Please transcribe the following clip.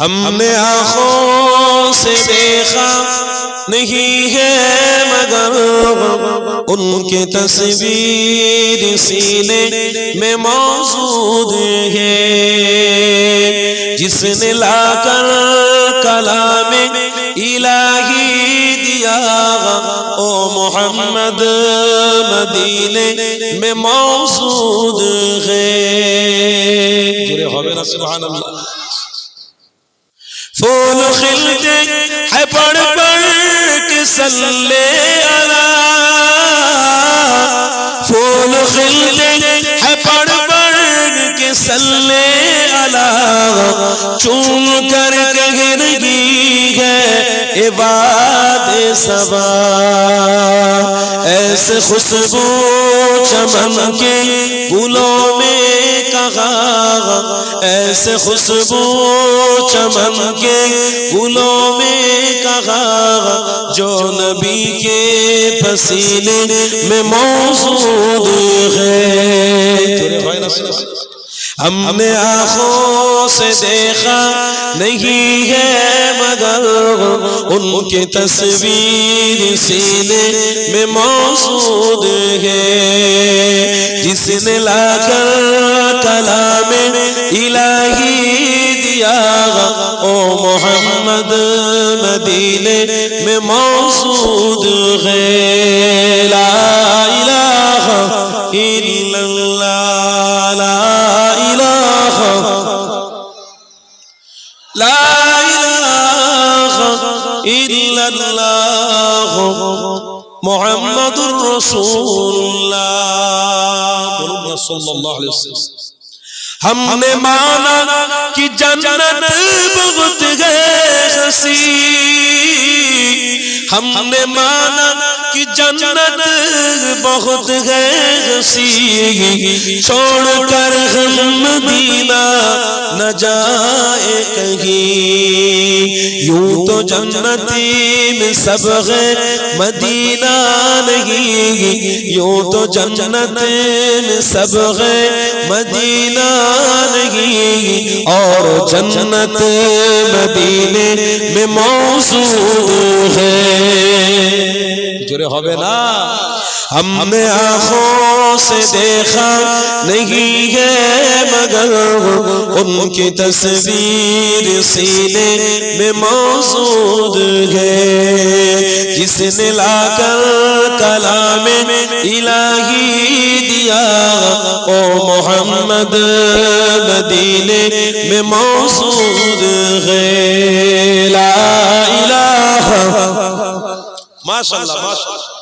ہم نے آنکھوں سے دیکھا نہیں ہے مگر ان کی تصویر سینے میں موجود ہے، جس نے لا کر کلام الہی دیا او محمد مدینے میں موجود ہے۔ جرے ہوئے نا سبحان اللہ۔ پھول کھلتے ہیں پڑھ پڑھ کے صلی اللہ، پھول کھلتے ہیں پڑھ پڑھ کے صلی اللہ، چوم کر کہہ رہی ہے عباد صبا، ایسے خوشبو چمن کے گلوں میں کہا، ایسے خوشبو چمن کے گلوں میں کہا، جو نبی کے پسینے میں موجود ہے۔ ہم نے آنکھوں سے دیکھا نہیں ہے مگر ان کی تصویر سینے میں موجود ہے، جس نے لا کر کلام الہی دیا او محمد مدینے میں موجود ہے۔ لا الہ الا اللہ، لا الہ الا اللہ محمد رسول اللہ صلی اللہ علیہ وسلم۔ ہم نے مانا کہ جنت بہت ہے حسین، ہم نے مانا کہ جنت بہت ہے حسین، چھوڑ کر ہم مدینہ نہ جائے کہیں، یوں تو جنتی میں سب ہے مدینہ نہیں، یوں تو جنت میں سب ہے مدینہ نہیں، اور جنت مدینے میں موجود ہے۔ جرے ہوئے نا۔ ہم نے آنکھوں سے دیکھا نہیں ہے مگر ان کی تصویر سینے میں موجود ہے، جس نے لا کر کلام الہی دیا او محمد مدینے میں موجود ہے۔ لا الہ، ماشاءاللہ ماشاءاللہ۔